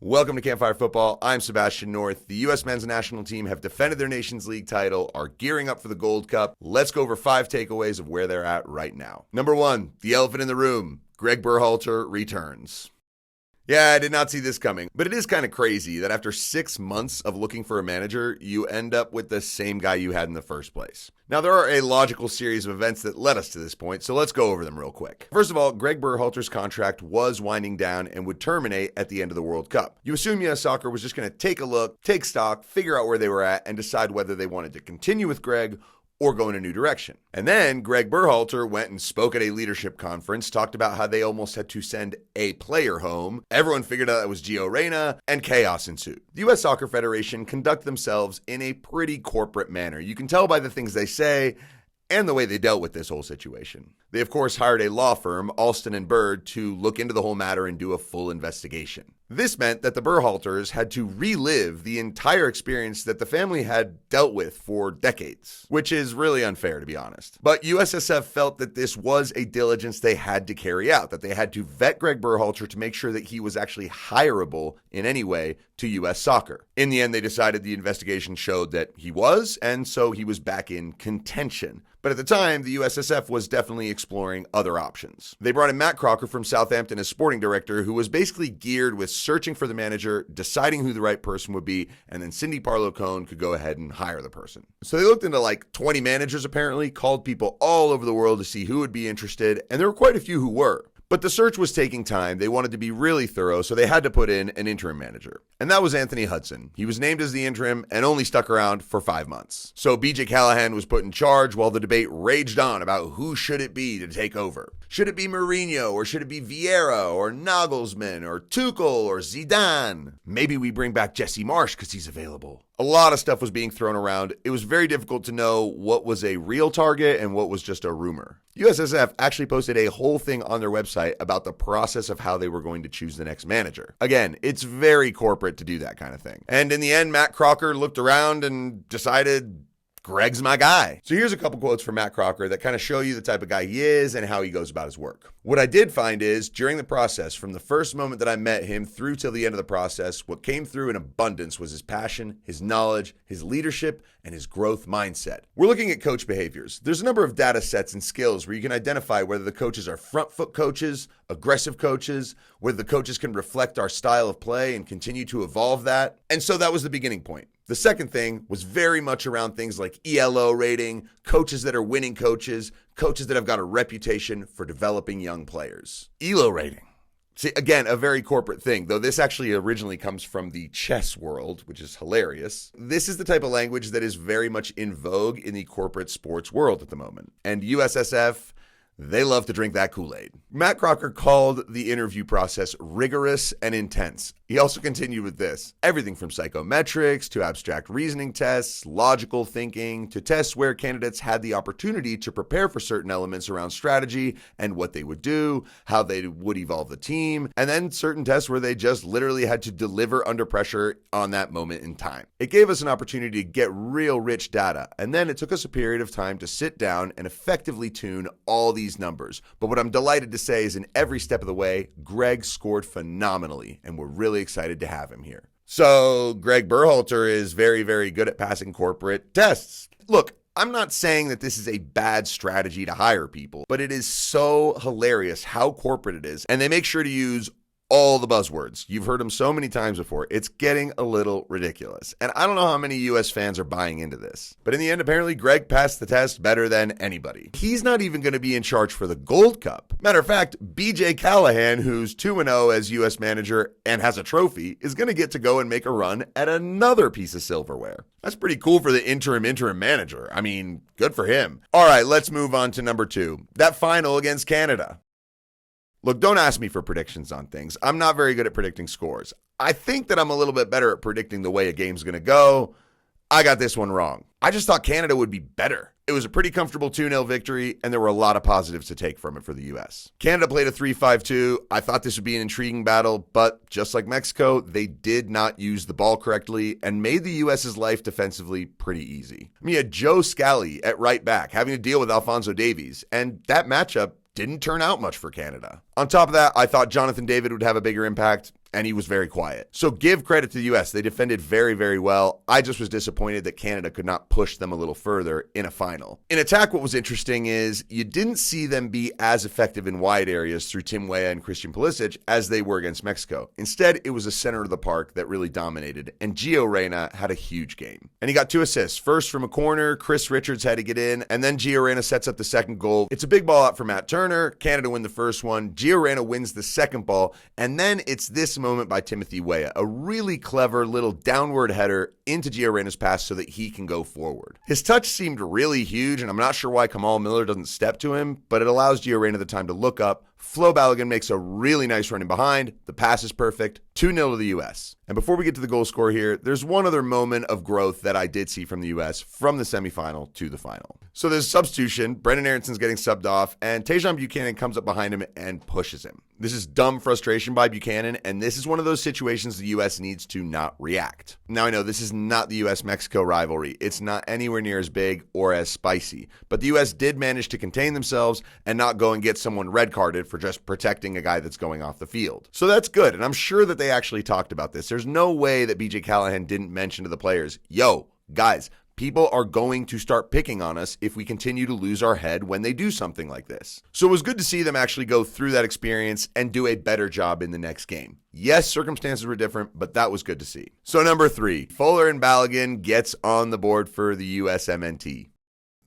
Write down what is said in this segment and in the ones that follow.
Welcome to Campfire Football. I'm Sebastian North. The U.S. men's national team have defended their Nations League title, are gearing up for the Gold Cup. Let's go over 5 takeaways of where they're at right now. Number 1, the elephant in the room. Gregg Berhalter returns. Yeah, I did not see this coming, but it is kind of crazy that after 6 months of looking for a manager, you end up with the same guy you had in the first place. Now, there are a logical series of events that led us to this point, so let's go over them real quick. First of all, Gregg Berhalter's contract was winding down and would terminate at the end of the World Cup. You assume U.S. Soccer was just going to take a look, take stock, figure out where they were at, and decide whether they wanted to continue with Gregg or go in a new direction. And then Gregg Berhalter went and spoke at a leadership conference, talked about how they almost had to send a player home. Everyone figured out that was Gio Reyna, and chaos ensued. The U.S. Soccer Federation conduct themselves in a pretty corporate manner. You can tell by the things they say and the way they dealt with this whole situation. They, of course, hired a law firm, Alston & Bird, to look into the whole matter and do a full investigation. This meant that the Berhalters had to relive the entire experience that the family had dealt with for decades, which is really unfair, to be honest. But USSF felt that this was a diligence they had to carry out, that they had to vet Gregg Berhalter to make sure that he was actually hireable in any way to U.S. soccer. In the end, they decided the investigation showed that he was, and so he was back in contention. But at the time, the USSF was definitely exploring other options. They brought in Matt Crocker from Southampton as sporting director, who was basically geared with searching for the manager, deciding who the right person would be, and then Cindy Parlow-Cohn could go ahead and hire the person. So they looked into like 20 managers apparently, called people all over the world to see who would be interested, and there were quite a few who were. But the search was taking time. They wanted to be really thorough, so they had to put in an interim manager. And that was Anthony Hudson. He was named as the interim and only stuck around for 5 months. So BJ Callahan was put in charge while the debate raged on about who should it be to take over. Should it be Mourinho, or should it be Vieira, or Nagelsmann, or Tuchel, or Zidane? Maybe we bring back Jesse Marsch because he's available. A lot of stuff was being thrown around. It was very difficult to know what was a real target and what was just a rumor. USSF actually posted a whole thing on their website about the process of how they were going to choose the next manager. Again, it's very corporate to do that kind of thing. And in the end, Matt Crocker looked around and decided, Gregg's my guy. So here's a couple quotes from Matt Crocker that kind of show you the type of guy he is and how he goes about his work. What I did find is, during the process, from the first moment that I met him through till the end of the process, what came through in abundance was his passion, his knowledge, his leadership, and his growth mindset. We're looking at coach behaviors. There's a number of data sets and skills where you can identify whether the coaches are front foot coaches, aggressive coaches, whether the coaches can reflect our style of play and continue to evolve that. And so that was the beginning point. The second thing was very much around things like ELO rating, coaches that are winning coaches, coaches that have got a reputation for developing young players. ELO rating. See, again, a very corporate thing, though this actually originally comes from the chess world, which is hilarious. This is the type of language that is very much in vogue in the corporate sports world at the moment. And USSF, they love to drink that Kool-Aid. Matt Crocker called the interview process rigorous and intense. He also continued with this. Everything from psychometrics to abstract reasoning tests, logical thinking, to tests where candidates had the opportunity to prepare for certain elements around strategy and what they would do, how they would evolve the team, and then certain tests where they just literally had to deliver under pressure on that moment in time. It gave us an opportunity to get real rich data, and then it took us a period of time to sit down and effectively tune all these numbers. But what I'm delighted to say is in every step of the way, Gregg scored phenomenally, and we're really excited to have him here. So Gregg Berhalter is very, very good at passing corporate tests. Look, I'm not saying that this is a bad strategy to hire people, but it is so hilarious how corporate it is, and they make sure to use all the buzzwords. You've heard them so many times before. It's getting a little ridiculous. And I don't know how many U.S. fans are buying into this. But in the end, apparently, Gregg passed the test better than anybody. He's not even going to be in charge for the Gold Cup. Matter of fact, BJ Callahan, who's 2-0 as U.S. manager and has a trophy, is going to get to go and make a run at another piece of silverware. That's pretty cool for the interim manager. I mean, good for him. All right, let's move on to number 2. That final against Canada. Look, don't ask me for predictions on things. I'm not very good at predicting scores. I think that I'm a little bit better at predicting the way a game's going to go. I got this one wrong. I just thought Canada would be better. It was a pretty comfortable 2-0 victory, and there were a lot of positives to take from it for the U.S. Canada played a 3-5-2. I thought this would be an intriguing battle, but just like Mexico, they did not use the ball correctly and made the U.S.'s life defensively pretty easy. I mean, you had Joe Scally at right back having to deal with Alphonso Davies, and that matchup didn't turn out much for Canada. On top of that, I thought Jonathan David would have a bigger impact. and he was very quiet. So give credit to the US. They defended very, very well. I just was disappointed that Canada could not push them a little further in a final. In attack, what was interesting is you didn't see them be as effective in wide areas through Tim Weah and Christian Pulisic as they were against Mexico. Instead, it was the center of the park that really dominated, and Gio Reyna had a huge game. And he got 2 assists. First from a corner, Chris Richards had to get in, and then Gio Reyna sets up the second goal. It's a big ball out for Matt Turner. Canada win the first one. Gio Reyna wins the second ball, and then it's this moment by Timothy Weah, a really clever little downward header into Gio Reyna's pass so that he can go forward. His touch seemed really huge, and I'm not sure why Kamal Miller doesn't step to him, but it allows Gio Reyna the time to look up. Flo Balogun makes a really nice run in behind. The pass is perfect. 2-0 to the U.S. And before we get to the goal score here, there's one other moment of growth that I did see from the U.S. from the semifinal to the final. So there's a substitution. Brendan Aaronson's getting subbed off, and Tajon Buchanan comes up behind him and pushes him. This is dumb frustration by Buchanan, and this is one of those situations the U.S. needs to not react. Now, I know this is not the U.S.-Mexico rivalry. It's not anywhere near as big or as spicy, but the U.S. did manage to contain themselves and not go and get someone red-carded for just protecting a guy that's going off the field. So that's good, and I'm sure that they actually talked about this. There's no way that BJ Callahan didn't mention to the players, yo, guys, people are going to start picking on us if we continue to lose our head when they do something like this. So it was good to see them actually go through that experience and do a better job in the next game. Yes, circumstances were different, but that was good to see. So number 3, Fuller and Balogun gets on the board for the USMNT.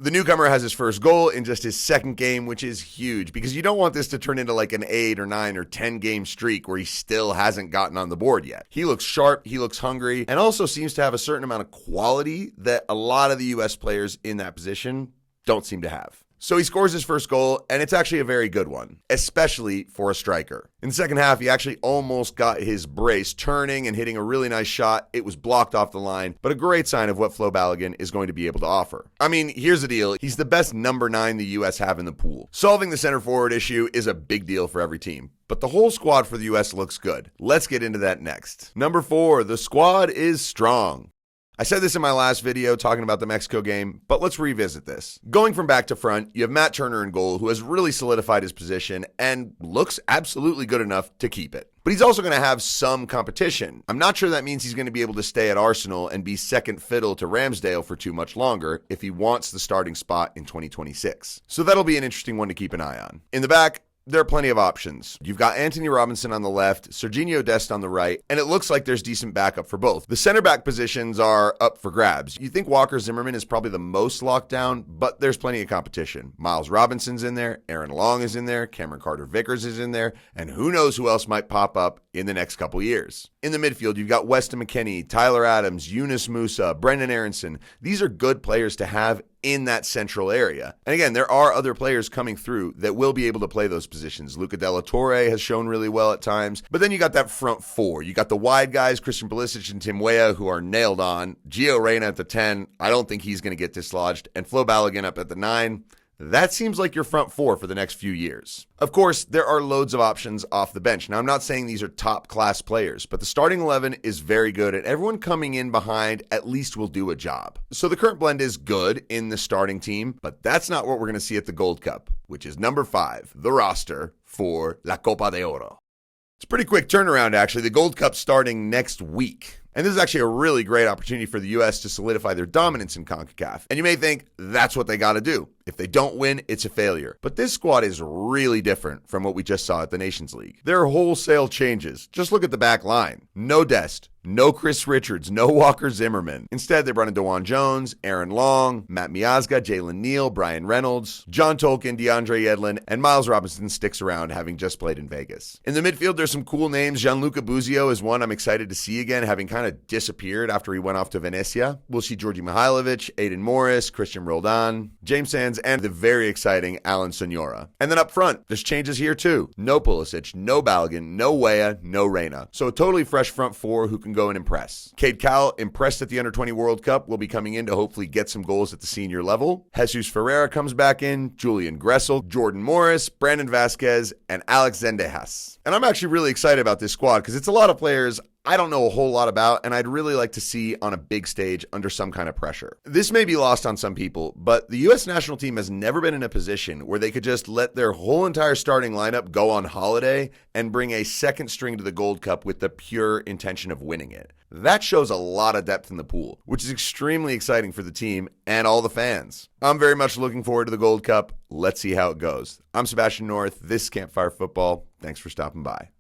The newcomer has his first goal in just his second game, which is huge because you don't want this to turn into like an 8 or 9 or 10 game streak where he still hasn't gotten on the board yet. He looks sharp, he looks hungry, and also seems to have a certain amount of quality that a lot of the U.S. players in that position don't seem to have. So he scores his first goal, and it's actually a very good one, especially for a striker. In the second half, he actually almost got his brace, turning and hitting a really nice shot. It was blocked off the line, but a great sign of what Flo Balogun is going to be able to offer. I mean, here's the deal. He's the best number 9 the U.S. have in the pool. Solving the center forward issue is a big deal for every team, but the whole squad for the U.S. looks good. Let's get into that next. Number 4, the squad is strong. I said this in my last video talking about the Mexico game, but let's revisit this. Going from back to front, you have Matt Turner in goal, who has really solidified his position and looks absolutely good enough to keep it. But he's also going to have some competition. I'm not sure that means he's going to be able to stay at Arsenal and be second fiddle to Ramsdale for too much longer if he wants the starting spot in 2026. So that'll be an interesting one to keep an eye on. In the back, there are plenty of options. You've got Anthony Robinson on the left, Serginho Dest on the right, and it looks like there's decent backup for both. The center back positions are up for grabs. You think Walker Zimmerman is probably the most locked down, but there's plenty of competition. Miles Robinson's in there, Aaron Long is in there, Cameron Carter-Vickers is in there, and who knows who else might pop up in the next couple years. In the midfield, you've got Weston McKennie, Tyler Adams, Yunus Musa, Brendan Aronson. These are good players to have in that central area. And again, there are other players coming through that will be able to play those positions. Luca De La Torre has shown really well at times, but then you got that front 4. You got the wide guys, Christian Pulisic and Tim Weah, who are nailed on. Gio Reyna at the 10. I don't think he's going to get dislodged. And Flo Balogun up at the 9. That seems like your front 4 for the next few years. Of course, there are loads of options off the bench. Now, I'm not saying these are top-class players, but the starting 11 is very good, and everyone coming in behind at least will do a job. So the current blend is good in the starting team, but that's not what we're going to see at the Gold Cup, which is number 5, the roster for La Copa de Oro. It's a pretty quick turnaround, actually. The Gold Cup starting next week. And this is actually a really great opportunity for the U.S. to solidify their dominance in CONCACAF. And you may think that's what they got to do. If they don't win, it's a failure. But this squad is really different from what we just saw at the Nations League. There are wholesale changes. Just look at the back line. No Dest, no Chris Richards, no Walker Zimmerman. Instead, they brought in DeJuan Jones, Aaron Long, Matt Miazga, Jalen Neal, Brian Reynolds, John Tolkien, DeAndre Yedlin, and Miles Robinson sticks around, having just played in Vegas. In the midfield, there's some cool names. Gianluca Buzio is one I'm excited to see again, having kind of disappeared after he went off to Venezia. We'll see Georgi Mihailovic, Aiden Morris, Christian Roldan, James Sands, and the very exciting Alan Sonora. And then up front, there's changes here too. No Pulisic, no Balogun, no Weah, no Reyna. So a totally fresh front 4 who can go and impress. Cade Cowell, impressed at the Under-20 World Cup, will be coming in to hopefully get some goals at the senior level. Jesus Ferreira comes back in, Julian Gressel, Jordan Morris, Brandon Vasquez, and Alex Zendejas. And I'm actually really excited about this squad because it's a lot of players I don't know a whole lot about, and I'd really like to see on a big stage under some kind of pressure. This may be lost on some people, but the U.S. national team has never been in a position where they could just let their whole entire starting lineup go on holiday and bring a second string to the Gold Cup with the pure intention of winning it. That shows a lot of depth in the pool, which is extremely exciting for the team and all the fans. I'm very much looking forward to the Gold Cup. Let's see how it goes. I'm Sebastian North. This is Campfire Football. Thanks for stopping by.